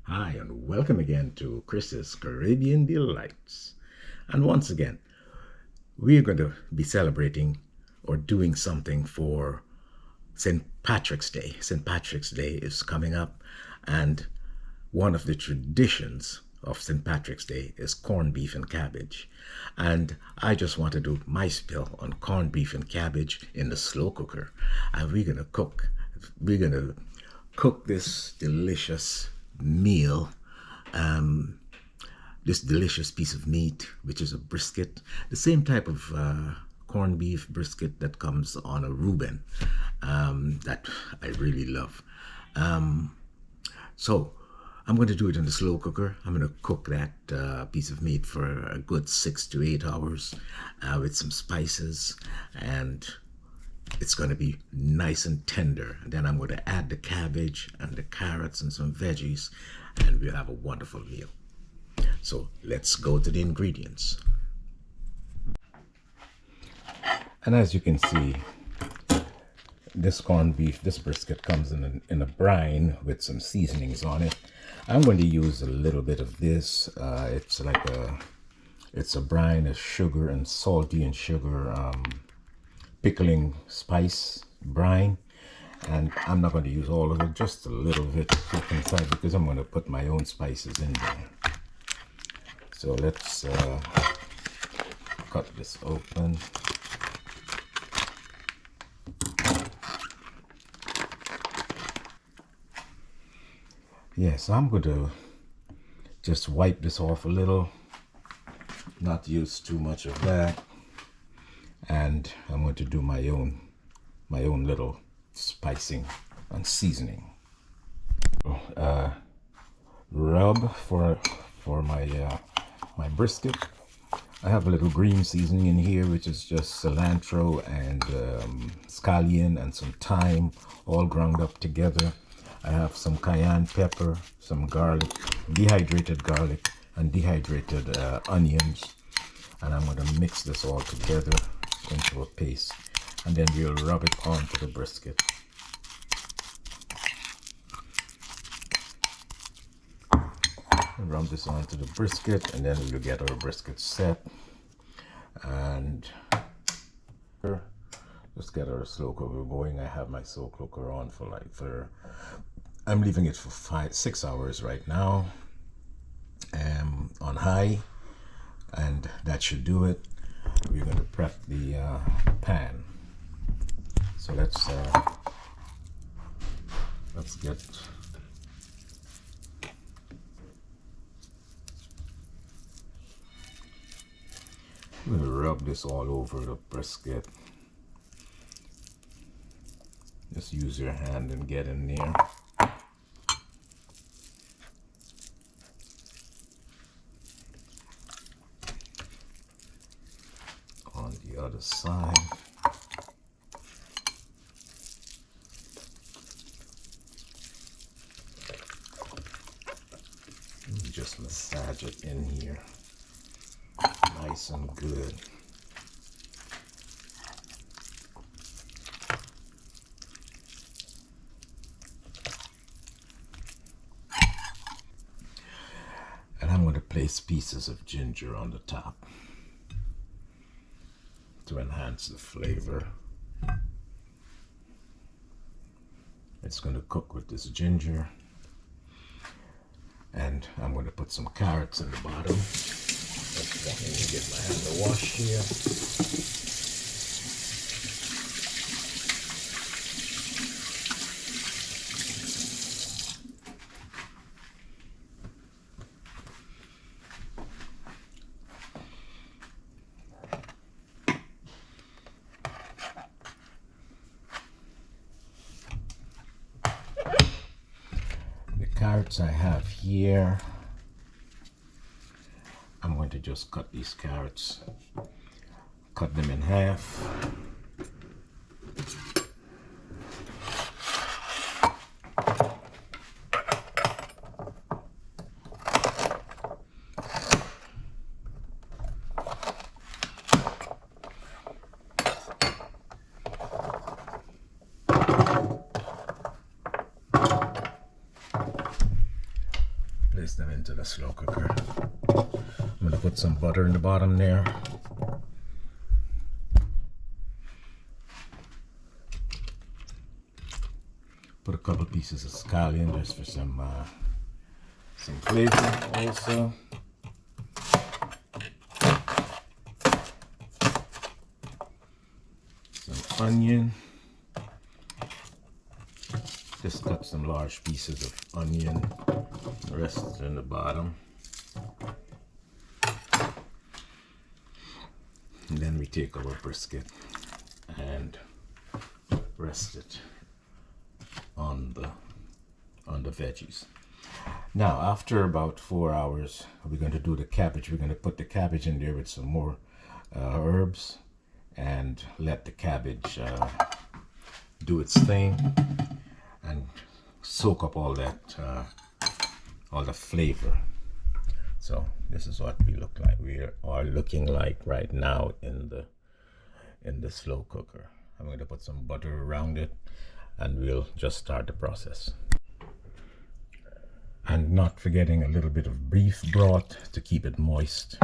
Hi, and welcome again to Chris's Caribbean Delights. And once again, we're going to be celebrating or doing something for St. Patrick's Day. St. Patrick's Day is coming up, and one of the traditions of St. Patrick's Day is corned beef and cabbage. And I just want to do my spill on corned beef and cabbage in the slow cooker. And we're going to cook this delicious meal, this delicious piece of meat, which is a brisket, the same type of corned beef brisket that comes on a Reuben, that I really love. So I'm going to do it in the slow cooker. I'm going to cook that piece of meat for a good 6 to 8 hours with some spices, and it's going to be nice and tender. And then I'm going to add the cabbage and the carrots and some veggies, and we'll have a wonderful meal. So let's go to the ingredients. And as you can see, this corned beef, this brisket comes in a brine with some seasonings on it. I'm going to use a little bit of this. It's a brine of sugar and salty and sugar, pickling spice brine, and I'm not going to use all of it, just a little bit inside, because I'm going to put my own spices in there. So let's cut this open. Yes, I'm going to just wipe this off a little, not use too much of that. And I'm going to do my own little spicing and seasoning. Rub for my brisket. I have a little green seasoning in here, which is just cilantro and scallion and some thyme, all ground up together. I have some cayenne pepper, some garlic, dehydrated garlic, and dehydrated onions. And I'm going to mix this all together into a paste, and then we'll rub it onto the brisket. Rub this onto the brisket, and then we'll get our brisket set. And let's get our slow cooker going. I have my slow cooker on I'm leaving it for 6 hours right now, on high, and that should do it. We're going to prep the pan. So let's get I'm going to rub this all over the brisket. Just use your hand and get in there. On the other side. Just massage it in here, nice and good. And I'm going to place pieces of ginger on the top to enhance the flavor. It's going to cook with this ginger. And I'm going to put some carrots in the bottom. Let me get my hand to wash here. Carrots I have here, I'm going to just cut these carrots, cut them in half. place them into the slow cooker. I'm going to put some butter in the bottom there. Put a couple pieces of scallion just for some flavor also. Some onion. Just cut some large pieces of onion. The rest is in the bottom. And then we take our brisket and rest it on the veggies. Now, after about 4 hours, we're going to do the cabbage. We're going to put the cabbage in there with some more herbs and let the cabbage do its thing and soak up all that all the flavor. So this is what we look like. We are looking like right now in the slow cooker. I'm going to put some butter around it and we'll just start the process. And not forgetting a little bit of beef broth to keep it moist.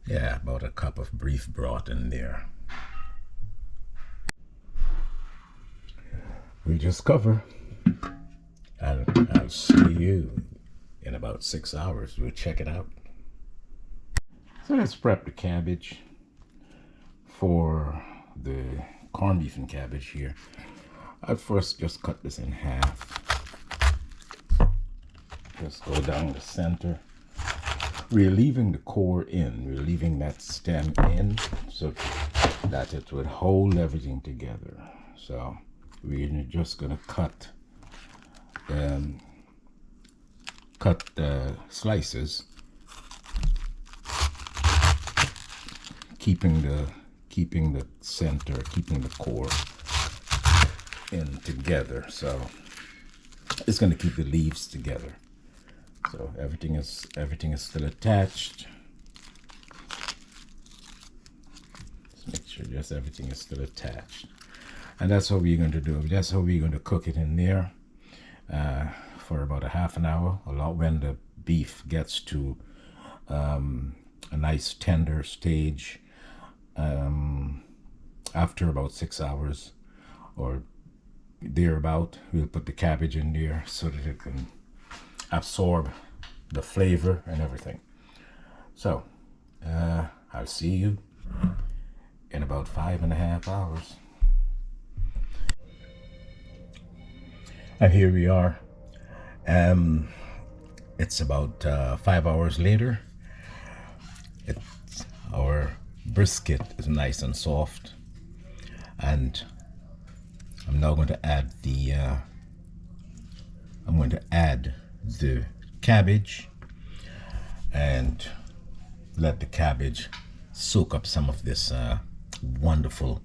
Yeah, about a cup of beef broth in there. We just cover, and I'll see you in about 6 hours. We'll check it out. So let's prep the cabbage for the corned beef and cabbage here. I'll first just cut this in half. Just go down the center. We're leaving the core in. We're leaving that stem in so that it would hold everything together. So we're just gonna cut the slices, keeping the center, keeping the core in together. So it's gonna keep the leaves together. So everything is still attached. Just make sure just everything is still attached. And that's what we're going to do. That's how we're going to cook it in there for about a half an hour. When the beef gets to a nice tender stage, after about 6 hours or thereabout, we'll put the cabbage in there so that it can absorb the flavor and everything. So I'll see you in about 5.5 hours. And here we are. It's about 5 hours later. Our brisket is nice and soft, and I'm now going to add the cabbage and let the cabbage soak up some of this wonderful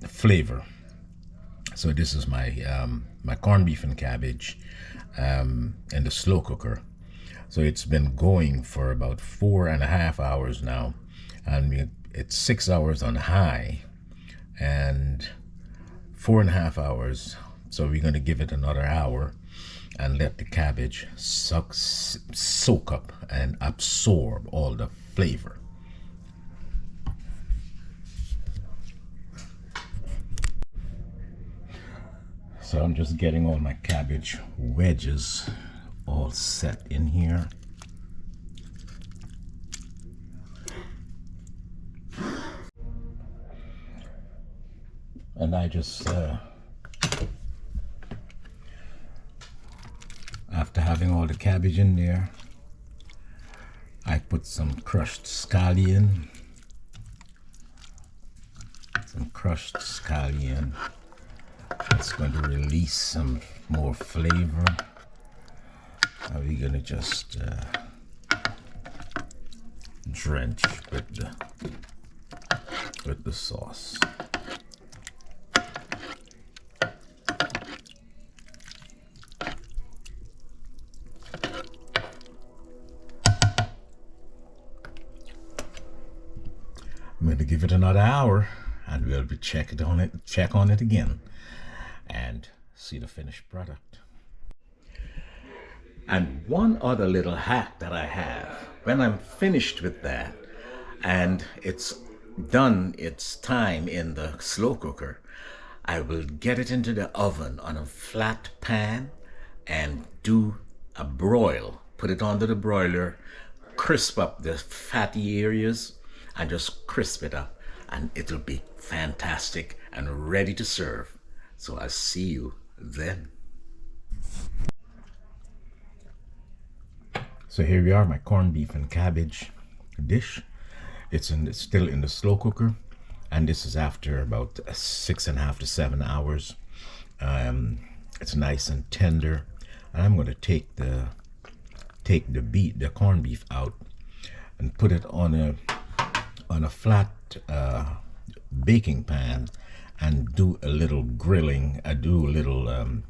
flavor. So this is my my corned beef and cabbage in the slow cooker. So it's been going for about 4.5 hours now, and it's 6 hours on high and 4.5 hours. So we're going to give it another hour and let the cabbage soak up and absorb all the flavor. So I'm just getting all my cabbage wedges all set in here. And I just after having all the cabbage in there, I put some crushed scallion. It's going to release some more flavor. And we're going to just drench with the sauce. going to give it another hour and we'll be check on it again and see the finished product. And one other little hack that I have, when I'm finished with that and it's done its time in the slow cooker, I will get it into the oven on a flat pan and do a broil. Put it onto the broiler, crisp up the fatty areas and just crisp it up, and it'll be fantastic and ready to serve. So I'll see you then. So here we are, my corned beef and cabbage dish. It's still in the slow cooker, and this is after about 6.5 to 7 hours. It's nice and tender, and I'm going to take the corned beef out and put it on a flat baking pan and do a little grilling. I do a little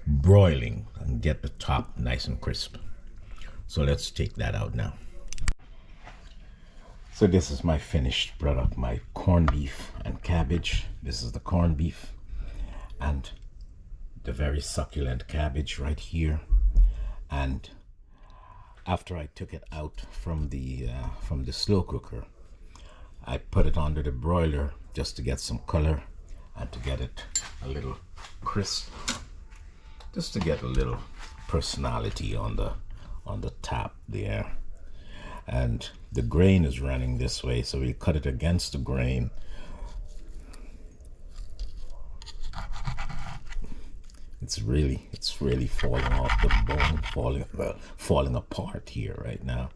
broiling and get the top nice and crisp. So let's take that out now. So this is my finished product, my corned beef and cabbage. This is the corned beef and the very succulent cabbage right here. And after I took it out from the slow cooker, I put it under the broiler just to get some color and to get it a little crisp, just to get a little personality on the top there. And the grain is running this way, so we cut it against the grain. It's really falling off the bone, falling apart here right now.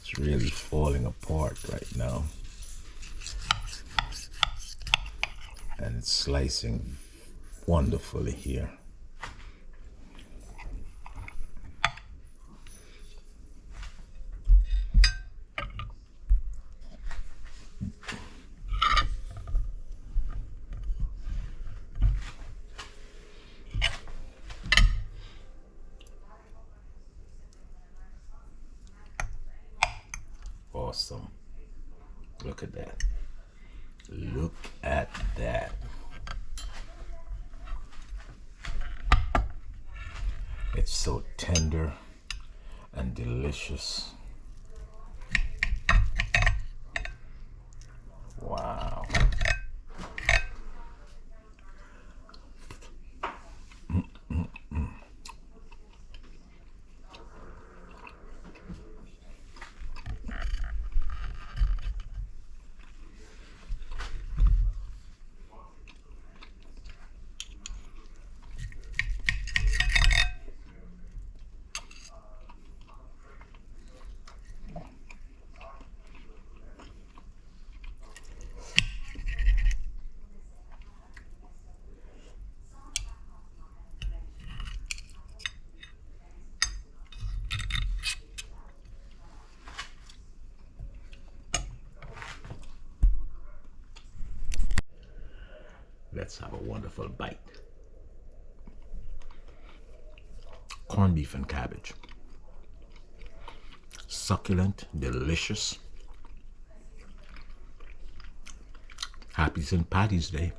It's really falling apart right now. And it's slicing wonderfully here. Awesome. Look at that. Look at that. It's so tender and delicious. Wow. Let's have a wonderful bite. Corned beef and cabbage. Succulent, delicious. Happy St. Patty's Day.